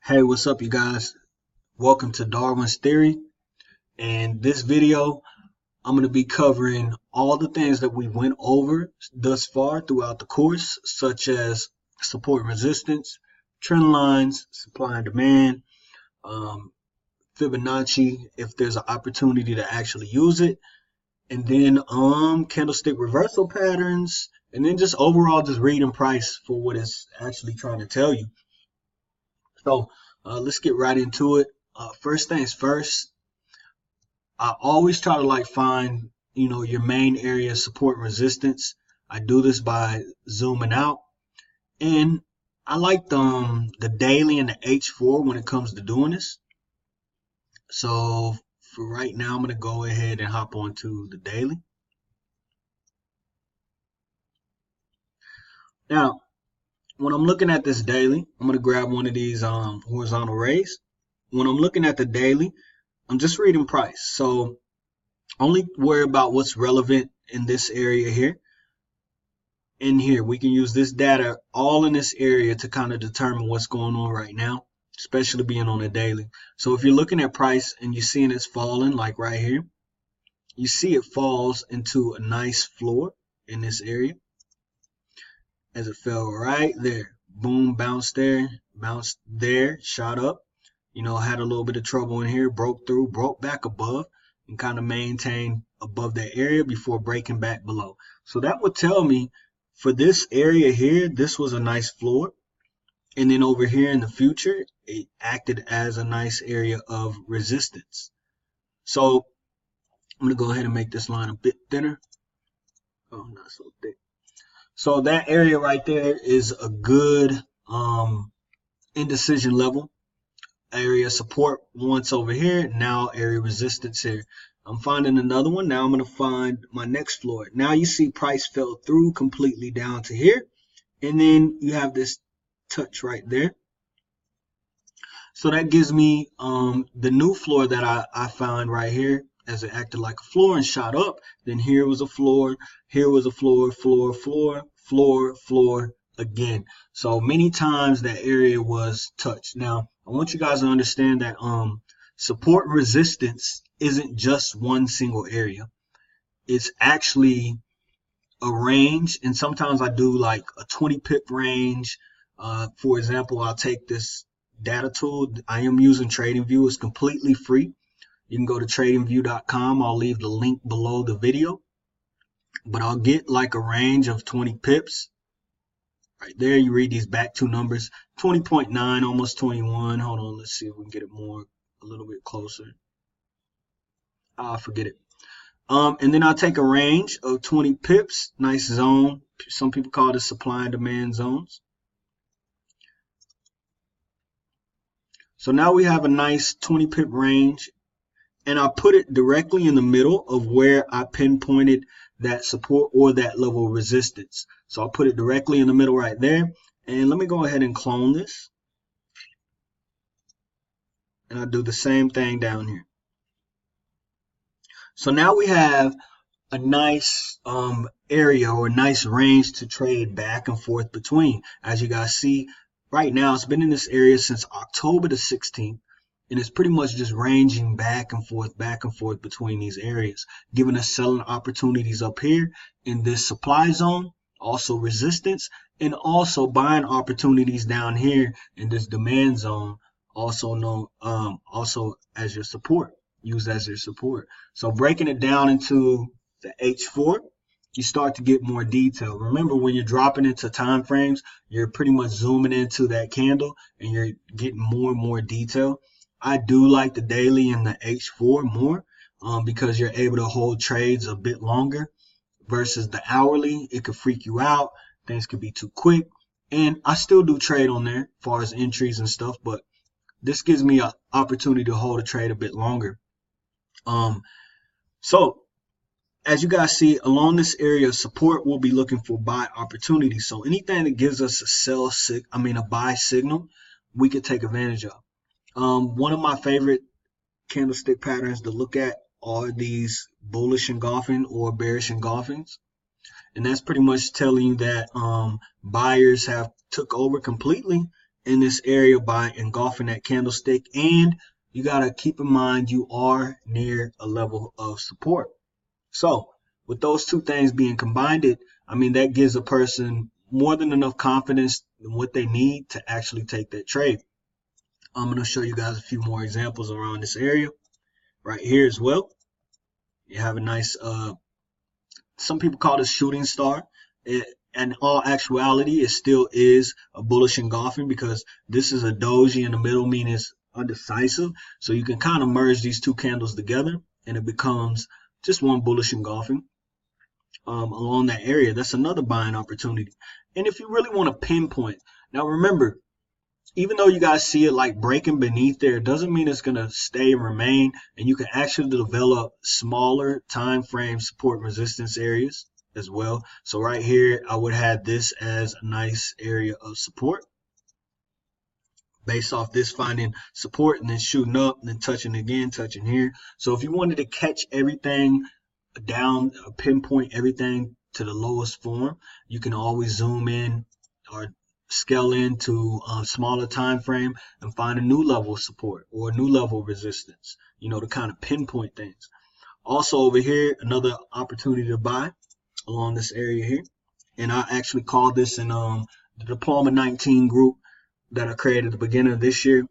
Hey, what's up, you guys? Welcome to Darwin's Theory. And this video, I'm going to be covering all the things that we went over thus far throughout the course, such as support and resistance, trend lines, supply and demand, um, Fibonacci, if there's an opportunity to actually use it, and then candlestick reversal patterns, and then just overall just reading price for what it's actually trying to tell you. So let's get right into it. First things first, I always try to find, your main area of support and resistance. I do this by zooming out, and I like the daily and the H4 when it comes to doing this. So for right now, I'm going to go ahead and hop onto the daily. Now, when I'm looking at this daily, I'm going to grab one of these horizontal rays. When I'm looking at the daily, I'm just reading price. So only worry about what's relevant in this area here. In here, we can use this data all in this area to kind of determine what's going on right now, especially being on a daily. So if you're looking at price and you're seeing it's falling, like right here, you see it falls into a nice floor in this area as it fell right there. Boom, bounced there, shot up. Had a little bit of trouble in here, broke through, broke back above, and kind of maintained above that area before breaking back below. So that would tell me for this area here, this was a nice floor. And then over here in the future, it acted as a nice area of resistance. So I'm going to go ahead and make this line a bit thinner. Oh, not so thick. So that area right there is a good indecision level. Area support once over here, now area resistance here. I'm finding another one. Now I'm going to find my next floor. Now you see price fell through completely down to here, and then you have this touch right there. So that gives me the new floor that I found right here, as it acted like a floor and shot up. Then here was a floor, here was a floor, floor, floor, floor, floor again. So many times that area was touched. Now I want you guys to understand that support and resistance isn't just one single area. It's actually a range, and sometimes I do like a 20 pip range. For example, I'll take this data tool. I am using TradingView. It's completely free. You can go to tradingview.com. I'll leave the link below the video. But I'll get like a range of 20 pips. Right there, you read these back two numbers, 20.9, almost 21. Hold on, let's see if we can get it a little bit closer. Forget it. And then I'll take a range of 20 pips, nice zone. Some people call this supply and demand zones. So now we have a nice 20 pip range, and I put it directly in the middle of where I pinpointed that support or that level of resistance. So I'll put it directly in the middle right there. And let me go ahead and clone this. And I'll do the same thing down here. So now we have a nice area or a nice range to trade back and forth between. As you guys see, right now it's been in this area since October the 16th. And it's pretty much just ranging back and forth between these areas, giving us selling opportunities up here in this supply zone, also resistance, and also buying opportunities down here in this demand zone, also known also as your support, used as your support. So breaking it down into the H4, you start to get more detail. Remember, when you're dropping into time frames, you're pretty much zooming into that candle and you're getting more and more detail. I do like the daily and the H4 more because you're able to hold trades a bit longer versus the hourly. It could freak you out. Things could be too quick. And I still do trade on there as far as entries and stuff, but this gives me an opportunity to hold a trade a bit longer. So as you guys see, along this area of support, we'll be looking for buy opportunities. So anything that gives us a buy signal, we could take advantage of. One of my favorite candlestick patterns to look at are these bullish engulfing or bearish engulfings. And that's pretty much telling you that buyers have took over completely in this area by engulfing that candlestick, and you got to keep in mind you are near a level of support. So with those two things being combined, that gives a person more than enough confidence in what they need to actually take that trade. I'm going to show you guys a few more examples around this area right here as well. You have a nice, some people call this shooting star. In all actuality, it still is a bullish engulfing because this is a doji in the middle, meaning it's undecisive. So you can kind of merge these two candles together and it becomes just one bullish engulfing along that area. That's another buying opportunity. And if you really want to pinpoint, now remember, even though you guys see it like breaking beneath there, it doesn't mean it's going to stay and remain. And you can actually develop smaller time frame support and resistance areas as well. So right here, I would have this as a nice area of support based off this finding support and then shooting up and then touching again, touching here. So if you wanted to catch everything down, pinpoint everything to the lowest form, you can always zoom in or scale into a smaller time frame and find a new level of support or a new level of resistance, to kind of pinpoint things. Also over here, another opportunity to buy along this area here, and I actually called this in the Diploma 19 group that I created at the beginning of this year.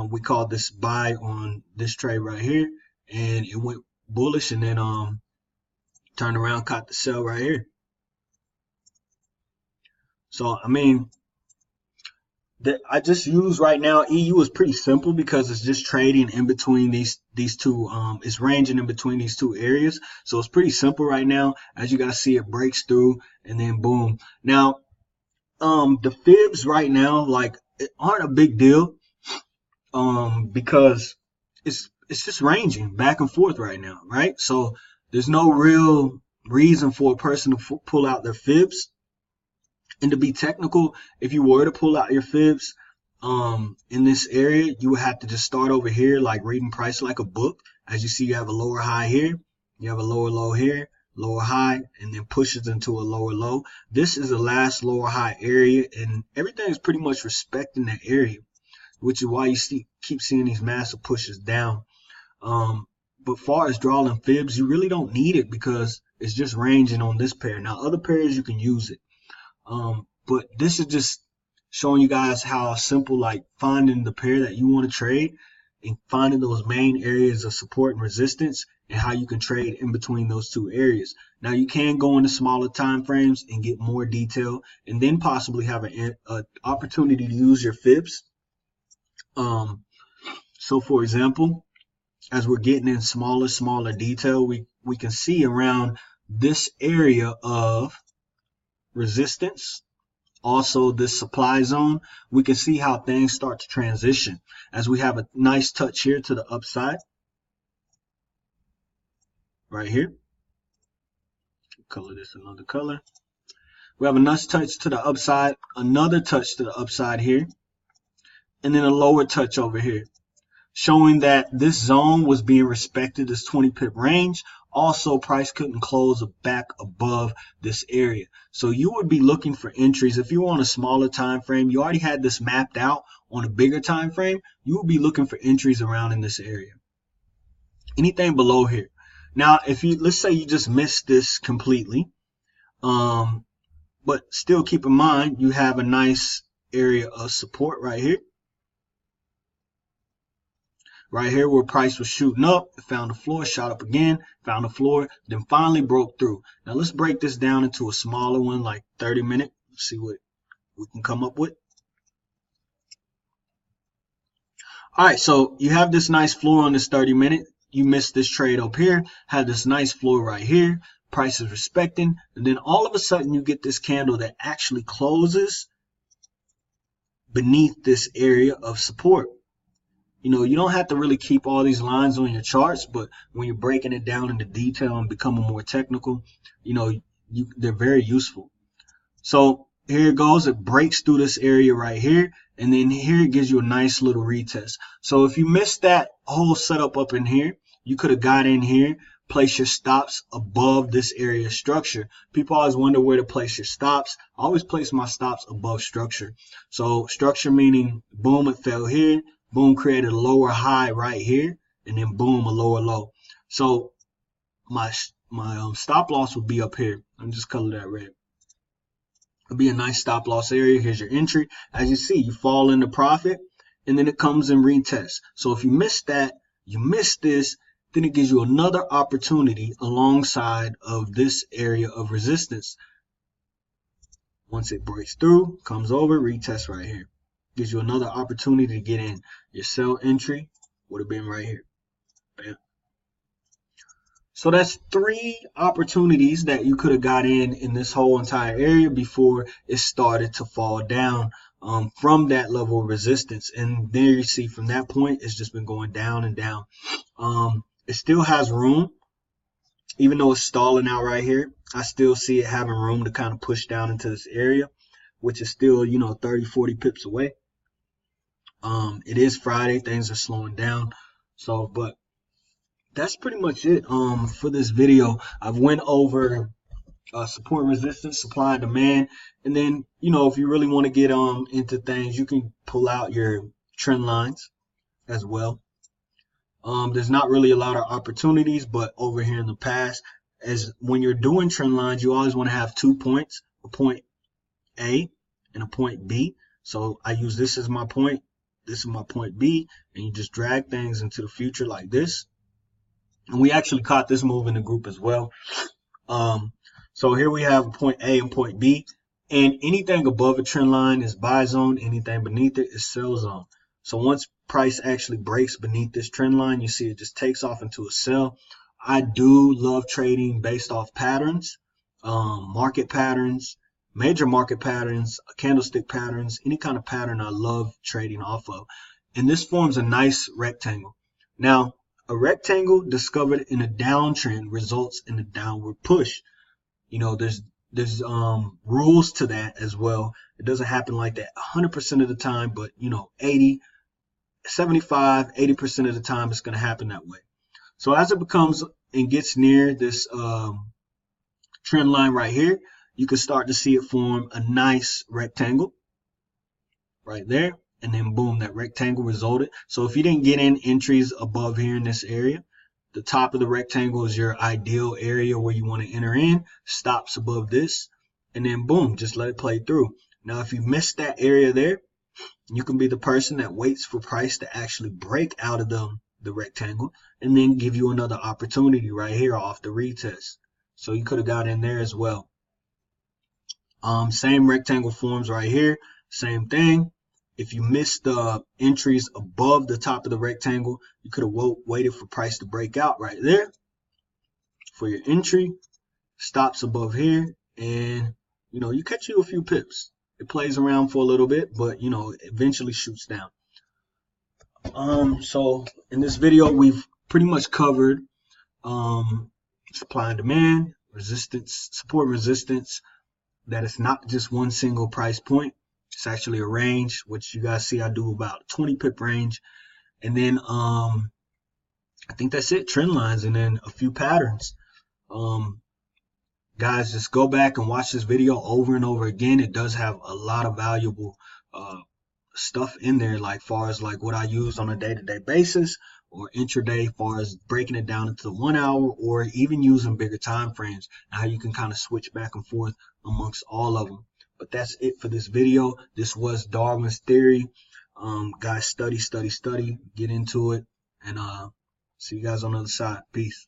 We called this buy on this trade right here, and it went bullish and then turned around, caught the sell right here. So that I just use right now, EU is pretty simple because it's just trading in between these two, it's ranging in between these two areas. So it's pretty simple right now. As you guys see, it breaks through and then boom. Now, the fibs right now, aren't a big deal, because it's just ranging back and forth right now, right? So there's no real reason for a person to pull out their fibs. And to be technical, if you were to pull out your fibs in this area, you would have to just start over here, like reading price like a book. As you see, you have a lower high here, you have a lower low here, lower high, and then pushes into a lower low. This is the last lower high area, and everything is pretty much respecting that area, which is why you keep seeing these massive pushes down. But far as drawing fibs, you really don't need it because it's just ranging on this pair. Now, other pairs you can use it. But this is just showing you guys how simple, finding the pair that you want to trade and finding those main areas of support and resistance and how you can trade in between those two areas. Now you can go into smaller time frames and get more detail and then possibly have an opportunity to use your fibs. So for example, as we're getting in smaller detail, we can see around this area of resistance, also this supply zone, we can see how things start to transition as we have a nice touch here to the upside right here. Color this another color. We have a nice touch to the upside, another touch to the upside here, and then a lower touch over here, showing that this zone was being respected, this 20 pip range. Also, price couldn't close back above this area. So you would be looking for entries. If you were on a smaller time frame, you already had this mapped out on a bigger time frame, you would be looking for entries around in this area. Anything below here. Now, let's say you just missed this completely, but still keep in mind you have a nice area of support right here. Right here where price was shooting up, it found the floor, shot up again, found the floor, then finally broke through. Now let's break this down into a smaller one, like 30 minute. Let's see what we can come up with. All right, so you have this nice floor on this 30 minute. You missed this trade up here, had this nice floor right here. Price is respecting, and then all of a sudden you get this candle that actually closes beneath this area of support. You don't have to really keep all these lines on your charts, but when you're breaking it down into detail and becoming more technical, they're very useful. So here it goes. It breaks through this area right here, and then here it gives you a nice little retest. So if you missed that whole setup up in here, you could have got in here, place your stops above this area of structure. People always wonder where to place your stops. I always place my stops above structure. So structure meaning boom, it fell here, boom, created a lower high right here, and then boom, a lower low. So my stop loss would be up here. I'm just color that red. It'll be a nice stop loss area. Here's your entry. As you see, you fall into profit, and then it comes and retests. So if you miss that, you miss this, then it gives you another opportunity alongside of this area of resistance. Once it breaks through, comes over, retest right here. Gives you another opportunity to get in. Your sell entry would have been right here. Bam. So that's 3 opportunities that you could have got in this whole entire area before it started to fall down from that level of resistance. And there you see from that point, it's just been going down and down. It still has room, even though it's stalling out right here. I still see it having room to kind of push down into this area, which is still, 30, 40 pips away. It is Friday, things are slowing down. So, but that's pretty much it for this video. I've went over support, resistance, supply and demand, and then if you really want to get into things, you can pull out your trend lines as well. There's not really a lot of opportunities, but over here in the past, as when you're doing trend lines, you always want to have 2 points, a point A and a point B. So I use this as my point, this is my point B, and you just drag things into the future like this. And we actually caught this move in the group as well. So here we have a point A and point B, and anything above a trend line is buy zone, anything beneath it is sell zone. So once price actually breaks beneath this trend line, you see it just takes off into a sell. I do love trading based off patterns, market patterns, major market patterns, candlestick patterns, any kind of pattern I love trading off of. And this forms a nice rectangle. Now, a rectangle discovered in a downtrend results in a downward push. There's rules to that as well. It doesn't happen like that 100% of the time, but 75, 80% of the time it's going to happen that way. So as it becomes and gets near this trend line right here, you can start to see it form a nice rectangle right there. And then boom, that rectangle resulted. So if you didn't get in entries above here in this area, the top of the rectangle is your ideal area where you want to enter in, stops above this, and then boom, just let it play through. Now, if you missed that area there, you can be the person that waits for price to actually break out of the rectangle and then give you another opportunity right here off the retest. So you could have got in there as well. Same rectangle forms right here, same thing. If you missed the entries above the top of the rectangle, you could have waited for price to break out right there for your entry. Stops above here, and you catch you a few pips. It plays around for a little bit, but eventually shoots down. So in this video, we've pretty much covered supply and demand, resistance, support, resistance. That it's not just one single price point. It's actually a range, which you guys see I do about 20 pip range. And then I think that's it, trend lines, and then a few patterns. Guys, just go back and watch this video over and over again. It does have a lot of valuable stuff in there, like far as like what I use on a day-to-day basis or intraday, far as breaking it down into the 1 hour or even using bigger time frames, and how you can kind of switch back and forth amongst all of them. But that's it for this video. This was Darwin's theory. Guys, study, get into it, and see you guys on the other side. Peace.